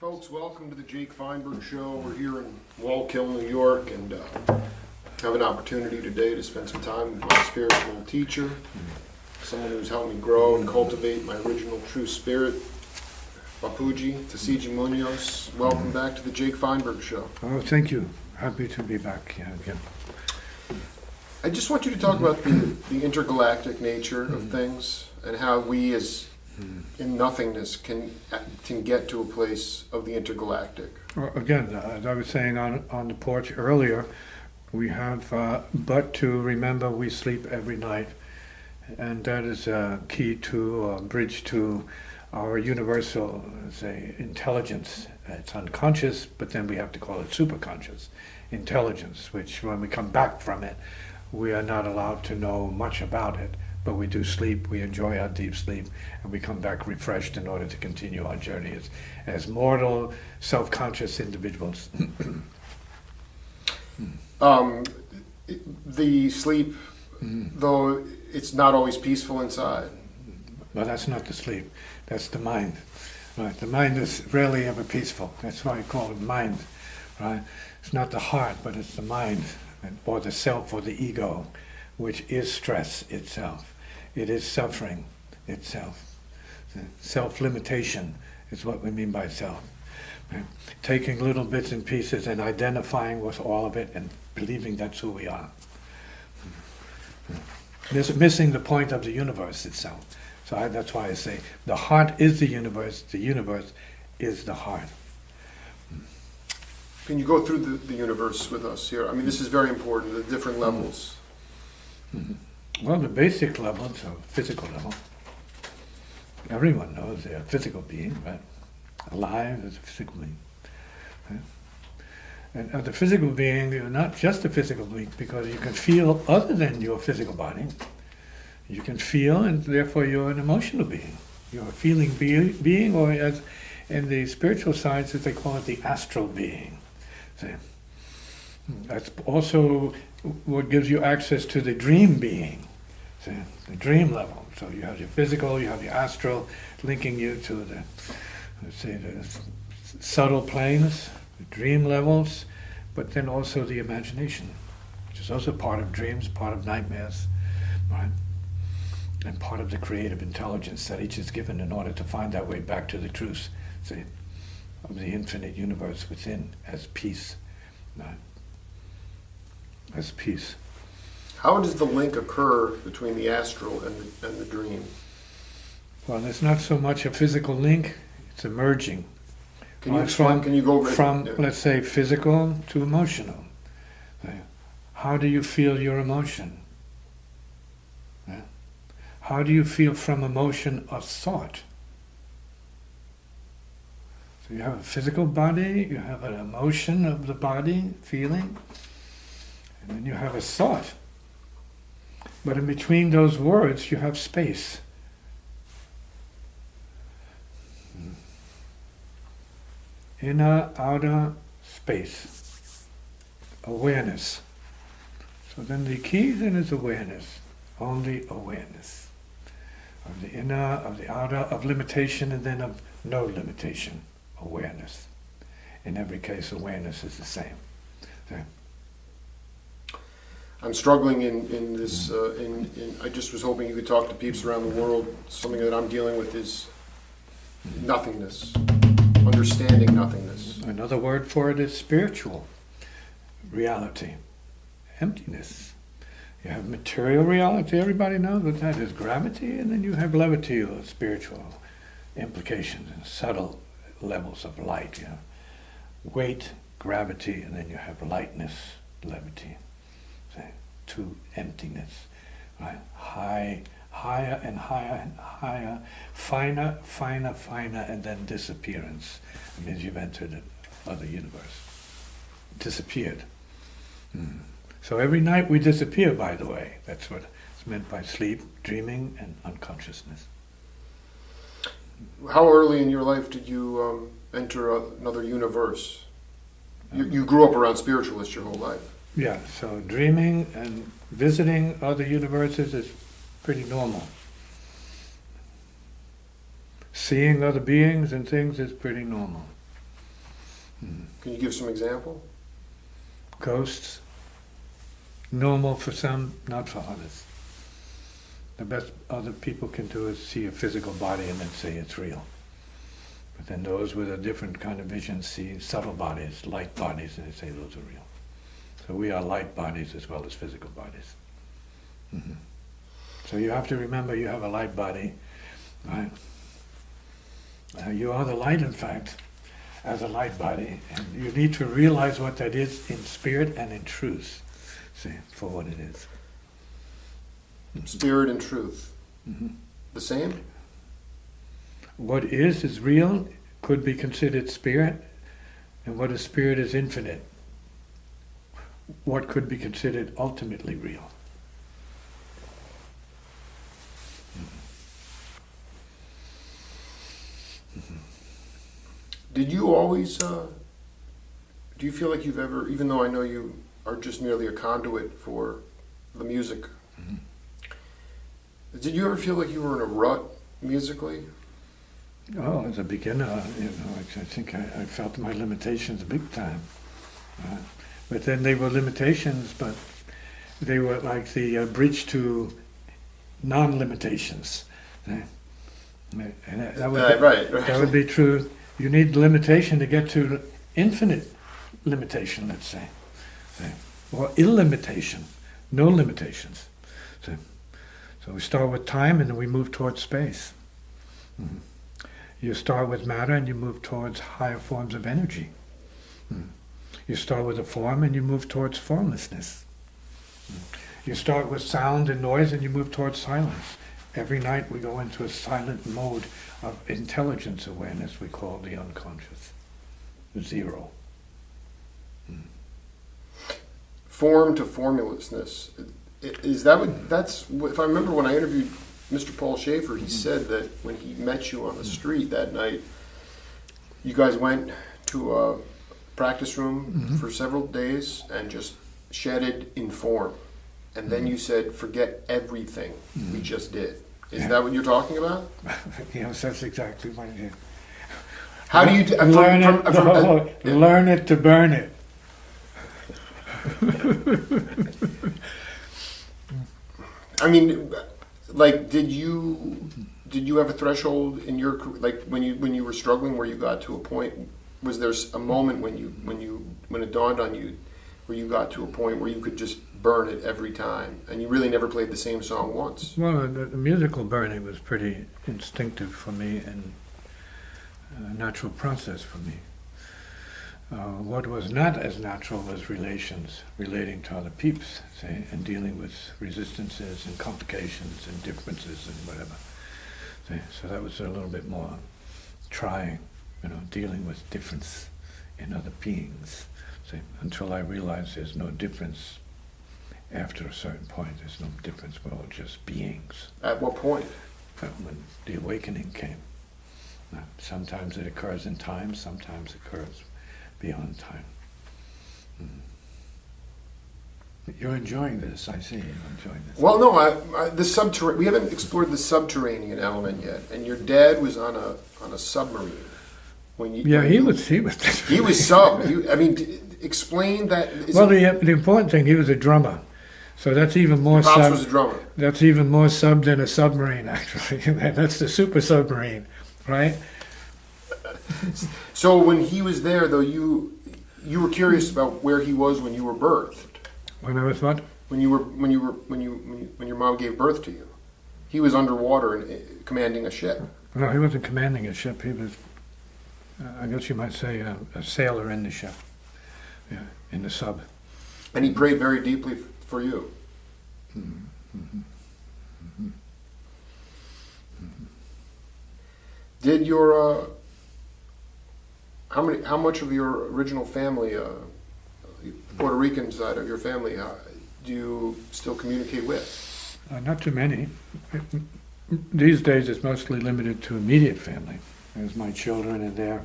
Folks, welcome to the Jake Feinberg Show. We're here in Wallkill, New York, and have an opportunity today to spend some time with my spiritual teacher, someone who's helped me grow and cultivate my original true spirit, Bapuji, Tisziji Muñoz. Welcome back to the Jake Feinberg Show. Oh, thank you. Happy to be back here again. I just want you to talk about the intergalactic nature of things and how we as in nothingness can get to a place of the intergalactic. Well, again, as I was saying on the porch earlier, we have but to remember we sleep every night, and that is a key to, a bridge to our universal, say, intelligence. It's unconscious, but then we have to call it superconscious intelligence, which when we come back from it, we are not allowed to know much about it. But we do sleep, we enjoy our deep sleep, and we come back refreshed in order to continue our journey as mortal, self-conscious individuals. The sleep, though it's not always peaceful inside. Well, that's not the sleep, that's the mind. Right? The mind is rarely ever peaceful. That's why I call it mind. Right? It's not the heart, but it's the mind, or the self, or the ego, which is stress itself. It is suffering itself. Self-limitation is what we mean by self. Right? Taking little bits and pieces and identifying with all of it and believing that's who we are. Missing the point of the universe itself. So that's why I say the heart is the universe is the heart. Can you go through the universe with us here? I mean, this is very important, the different levels. Well, the basic levels are physical level. Everyone knows they're a physical being, right? Alive is a physical being. Right? And as a physical being, you're not just a physical being because you can feel other than your physical body. You can feel, and therefore you're an emotional being. You're a feeling being, or as in the spiritual sciences, they call it the astral being. See? That's also what gives you access to the dream being, see, the dream level. So you have your physical, you have your astral, linking you to the, let's say, the subtle planes, the dream levels, but then also the imagination, which is also part of dreams, part of nightmares, right? And part of the creative intelligence that each is given in order to find that way back to the truth, see, of the infinite universe within as peace, right? As peace. How does the link occur between the astral and the dream? Well, it's not so much a physical link, it's emerging. Can you explain? Can you go over from let's say, physical to emotional? How do you feel your emotion? How do you feel from emotion of thought? So you have a physical body, you have an emotion of the body, feeling, and then you have a thought. But in between those words, you have space. Inner, outer space. Awareness. So then the key then is awareness. Only awareness. Of the inner, of the outer, of limitation, and then of no limitation. Awareness. In every case, awareness is the same. Okay. I'm struggling in this, I just was hoping you could talk to peeps around the world. Something that I'm dealing with is nothingness, understanding nothingness. Another word for it is spiritual reality, emptiness. You have material reality, everybody knows what that is, gravity, and then you have levity or spiritual implications and subtle levels of light. You have weight, gravity, and then you have lightness, levity. To emptiness, right? Higher and higher and higher, finer, finer, finer, and then disappearance. It means you've entered another universe. Disappeared. So every night we disappear, by the way. That's what is meant by sleep, dreaming, and unconsciousness. How early in your life did you enter another universe? You grew up around spiritualists your whole life. Yeah, so dreaming and visiting other universes is pretty normal. Seeing other beings and things is pretty normal. Can you give some example? Ghosts, normal for some, not for others. The best other people can do is see a physical body and then say it's real. But then those with a different kind of vision see subtle bodies, light bodies, and they say those are real. So we are light bodies as well as physical bodies. So you have to remember you have a light body, right? You are the light, in fact, as a light body, and you need to realize what that is in spirit and in truth, see, for what it is. Spirit and truth. The same? What is real, could be considered spirit, and what is spirit is infinite. What could be considered ultimately real. Did you always, do you feel like you've ever, even though I know you are just merely a conduit for the music, did you ever feel like you were in a rut musically? Oh, as a beginner, I think I felt my limitations big time. But then they were limitations, but they were like the bridge to non-limitations. And that would be true. You need limitation to get to infinite limitation, let's say. Or illimitation, no limitations. So we start with time and then we move towards space. You start with matter and you move towards higher forms of energy. You start with a form and you move towards formlessness. You start with sound and noise and you move towards silence. Every night we go into a silent mode of intelligence awareness we call the unconscious. Zero. Form to formlessness. Is that what, that's, if I remember when I interviewed Mr. Paul Schaefer, he said that when he met you on the street that night, you guys went to a practice room for several days and just shedded in form. And then you said, forget everything we just did. Is that what you're talking about? Yes, that's exactly what it is. How do you learn it to burn it? I mean, like, did you have a threshold in your, like, when you were struggling where you got to a point? Was there a moment when it dawned on you where you got to a point where you could just burn it every time and you really never played the same song once? Well, the musical burning was pretty instinctive for me and a natural process for me. What was not as natural was relating to other peeps, say, and dealing with resistances and complications and differences and whatever. Say, so that was a little bit more trying, dealing with difference in other beings. Say, until I realized there's no difference. After a certain point, there's no difference. We're all just beings. At what point? When the awakening came. Sometimes it occurs in time, sometimes it occurs beyond time. You're enjoying this, I see. You're enjoying this. Well, no, we haven't explored the subterranean element yet. And your dad was on a submarine. He was. He was sub. Explain that. The important thing, he was a drummer. So that's even more Pops sub. was a drummer. That's even more sub than a submarine, actually. That's the super submarine, right? So when he was there, though, you were curious about where he was when you were birthed. When I was what? When your mom gave birth to you, he was underwater and commanding a ship. No, he wasn't commanding a ship. He was, I guess you might say, a sailor in the ship. Yeah, in the sub. And he prayed very deeply for you. Did your how much of your original family, the Puerto Rican side of your family, do you still communicate with? Not too many. These days it's mostly limited to immediate family. There's my children and their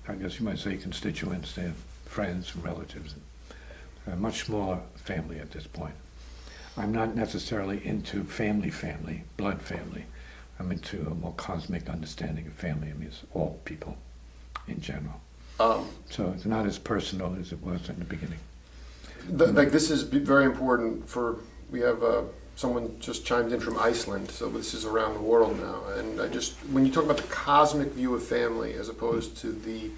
I guess you might say constituents, their friends and relatives. A much smaller family at this point. I'm not necessarily into family, blood family. I'm into a more cosmic understanding of family. I mean, it's all people in general. So it's not as personal as it was in the beginning. Like this is very important for, we have someone just chimed in from Iceland, so this is around the world now. And when you talk about the cosmic view of family as opposed to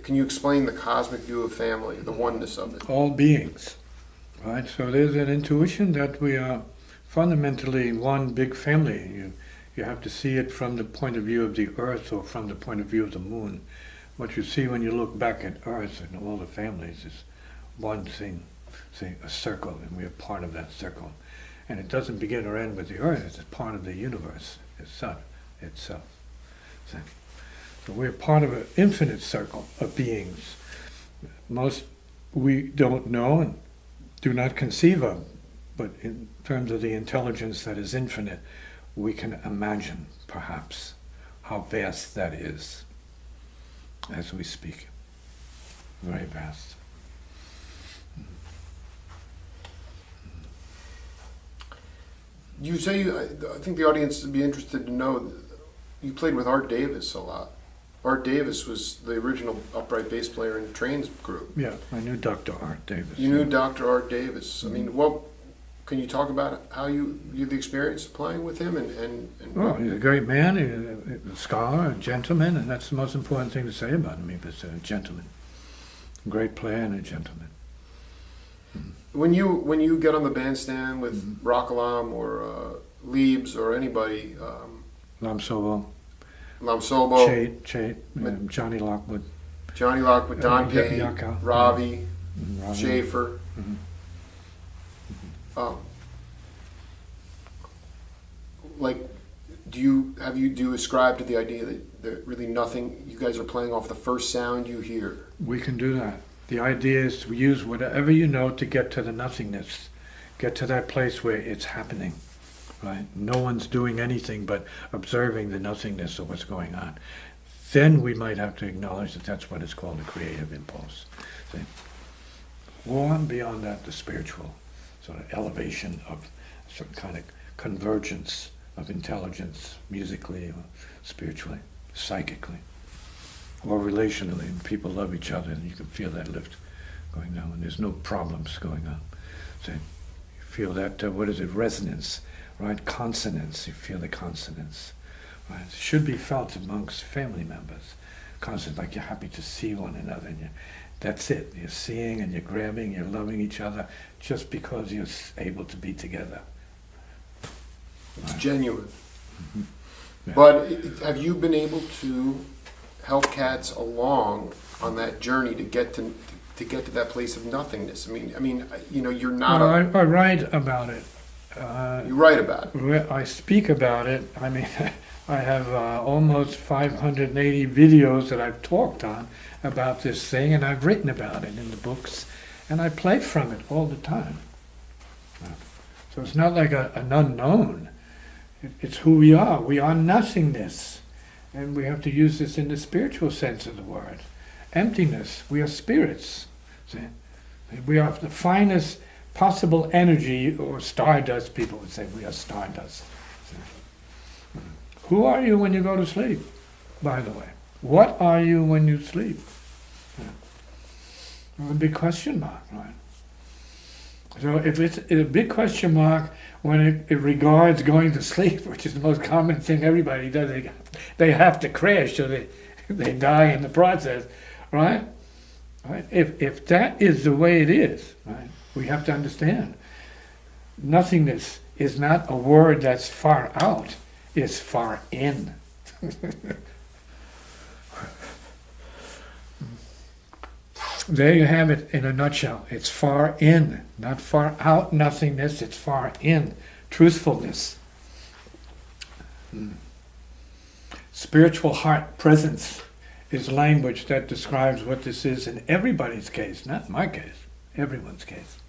can you explain the cosmic view of family, the oneness of it? All beings, right? So there's an intuition that we are fundamentally one big family. You have to see it from the point of view of the earth or from the point of view of the moon. What you see when you look back at earth and all the families is one thing, say a circle, and we are part of that circle. And it doesn't begin or end with the earth, it's part of the universe itself. So we're part of an infinite circle of beings. Most we don't know and do not conceive of, but in terms of the intelligence that is infinite, we can imagine, perhaps, how vast that is as we speak. Very vast. You say, I think the audience would be interested to know, you played with Art Davis a lot. Art Davis was the original upright bass player in Train's group. Yeah, I knew Dr. Art Davis. You knew Dr. Art Davis. I mean, can you talk about how you the experience of playing with him? Well, he's a great man, a scholar, a gentleman, and that's the most important thing to say about him. He was a gentleman. A great player and a gentleman. When you get on the bandstand with Rockalam or Liebs or anybody, Lamsobo, Chait, Johnny Lockwood, Don Payne, Yaka, Ravi, Schaefer. Like, do you ascribe to the idea that really nothing, you guys are playing off the first sound you hear? We can do that. The idea is to use whatever you know to get to the nothingness, get to that place where it's happening, right? No one's doing anything but observing the nothingness of what's going on. Then we might have to acknowledge that that's what is called a creative impulse. See? Or beyond that, the spiritual sort of elevation of some kind of convergence of intelligence, musically or spiritually, psychically, or relationally. And people love each other, and you can feel that lift going down, and there's no problems going on. So you feel that, resonance, right? Consonance, you feel the consonance, right? It should be felt amongst family members. Consonance, like you're happy to see one another, and that's it. You're seeing and you're grabbing, you're loving each other just because you're able to be together. It's genuine. Mm-hmm. Yeah. But have you been able to help cats along on that journey to get to that place of nothingness? I mean, you're not. Well, I write about it. You write about it. I speak about it. I mean, I have almost 580 videos that I've talked on about this thing, and I've written about it in the books, and I play from it all the time. So it's not like an unknown. It's who we are. We are nothingness. And we have to use this in the spiritual sense of the word. Emptiness. We are spirits. See? We are the finest possible energy, or stardust. People would say we are stardust. See? Who are you when you go to sleep, by the way? What are you when you sleep? A big question mark, right? So if it's a big question mark when it regards going to sleep, which is the most common thing everybody does, they have to crash, so they die in the process, right? Right? If that is the way it is, right, we have to understand nothingness is not a word that's far out, it's far in. There you have it in a nutshell. It's far in, not far out nothingness, it's far in. Truthfulness. Spiritual heart presence is language that describes what this is in everybody's case, not my case, everyone's case.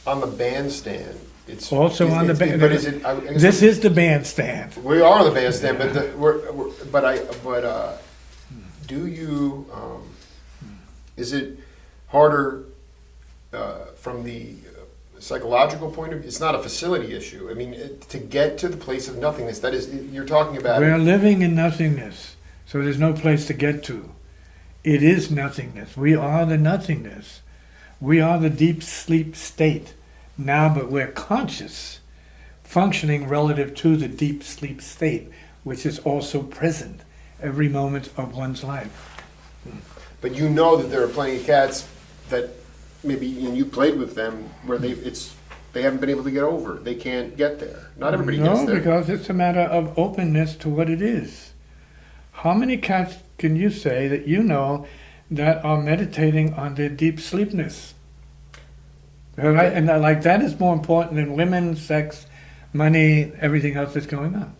On the bandstand, it's also on the bandstand. But is it? This is the bandstand. We are on the bandstand, but do you? Is it harder from the psychological point of view? It's not a facility issue. I mean, to get to the place of nothingness, that is, you're talking about. We're living in nothingness, so there's no place to get to. It is nothingness. We are the nothingness. We are the deep sleep state now, but we're conscious, functioning relative to the deep sleep state, which is also present every moment of one's life. But you know that there are plenty of cats that maybe, and you played with them, where they haven't been able to get over. They can't get there. Not everybody gets No, there. because it's a matter of openness to what it is. How many cats can you say that you know that are meditating on their deep sleepness? Right? And like that is more important than women, sex, money, everything else that's going on.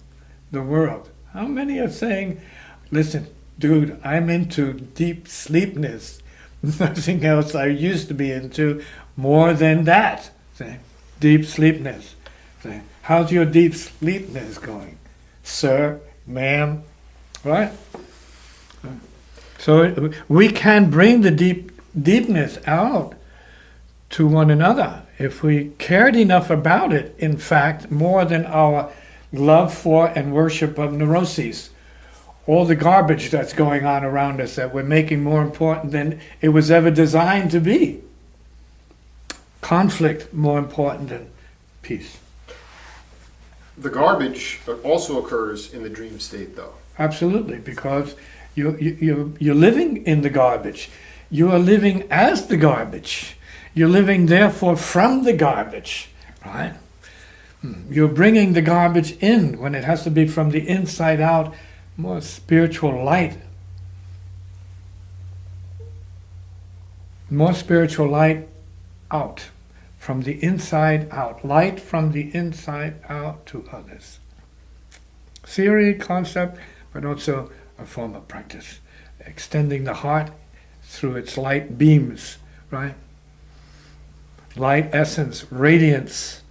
The world. How many are saying, listen, dude, I'm into deep sleepness. Nothing else I used to be into more than that. Say, deep sleepness. Say, how's your deep sleepness going? Sir, ma'am, right? So we can bring the deepness out to one another if we cared enough about it, in fact, more than our love for and worship of neuroses. All the garbage that's going on around us that we're making more important than it was ever designed to be. Conflict more important than peace. The garbage also occurs in the dream state, though. Absolutely, because you're living in the garbage. You are living as the garbage. You're living, therefore, from the garbage, right? You're bringing the garbage in when it has to be from the inside out, more spiritual light. More spiritual light out, from the inside out. Light from the inside out to others. Theory, concept, but also a form of practice. Extending the heart through its light beams, right? Light, essence, radiance.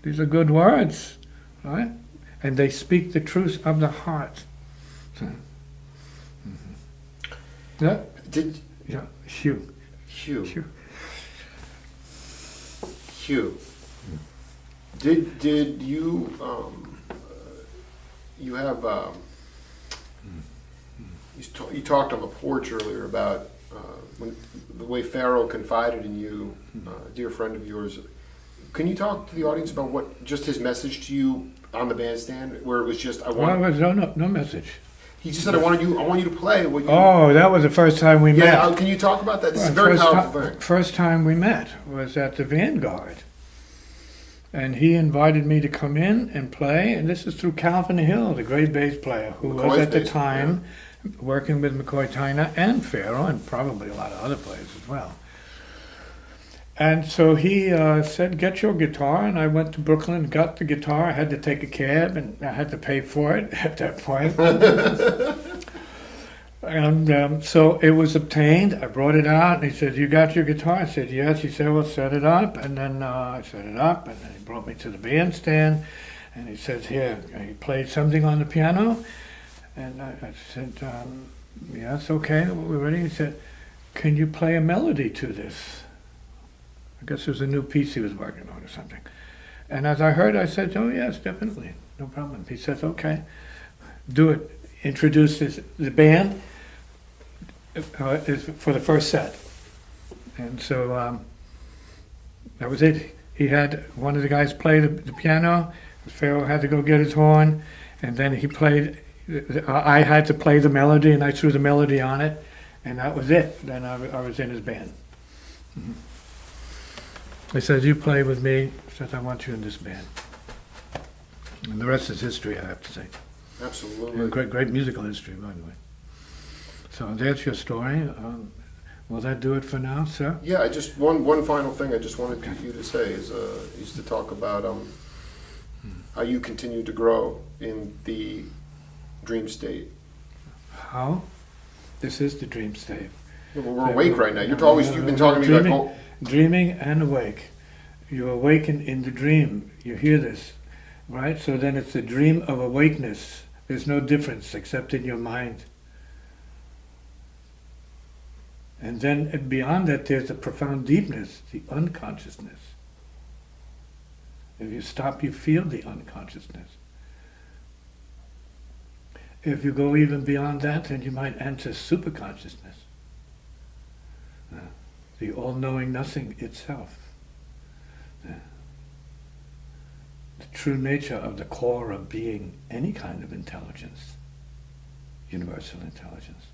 These are good words, right? And they speak the truth of the heart. Yeah. Yeah. Hugh. Did you you have you talked on the porch earlier about when the way Pharaoh confided in you, a dear friend of yours. Can you talk to the audience about what just his message to you on the bandstand, where it was just no message. He just said, I want you to play what you. Oh, that was the first time we met. Yeah, can you talk about that? This is a very powerful thing. First time we met was at the Vanguard. And he invited me to come in and play, and this is through Calvin Hill, the great bass player, who was at the time working with McCoy Tyner and Pharaoh, and probably a lot of other players as well. And so he said, get your guitar, and I went to Brooklyn and got the guitar. I had to take a cab, and I had to pay for it at that point. And so it was obtained. I brought it out, and he said, you got your guitar? I said, yes. He said, well, set it up. And then I set it up, and then he brought me to the bandstand, and he said, here, he played something on the piano. And I said, yes, okay, we're ready. He said, can you play a melody to this? I guess it was a new piece he was working on or something. And as I heard, I said, oh, yes, definitely, no problem. He says, okay, do it. Introduces the band for the first set. And so that was it. He had one of the guys play the piano. Pharaoh had to go get his horn. And then he played, I had to play the melody, and I threw the melody on it. And that was it. Then I was in his band. Mm-hmm. He said, you play with me. He said, I want you in this band. And the rest is history, I have to say. Absolutely. And great musical history, by the way. So that's your story. Will that do it for now, sir? Yeah, I just one final thing I just wanted you to say is to talk about how you continue to grow in the dream state. How? This is the dream state. Well, we're awake right now. You've been talking to me about dreaming and awake. You awaken in the dream. You hear this, right? So then it's the dream of awakeness. There's no difference except in your mind. And then beyond that, there's a profound deepness, the unconsciousness. If you stop, you feel the unconsciousness. If you go even beyond that, then you might enter superconsciousness. The all-knowing nothing itself. The true nature of the core of being any kind of intelligence. Universal intelligence.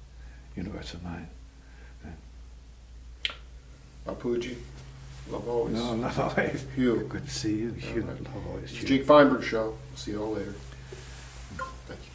Universal mind. Bapuji, love always. No, love always. Hugh. Good to see you. Hugh, All right. love always. It's the Jake Feinberg Show. See you all later. Thank you.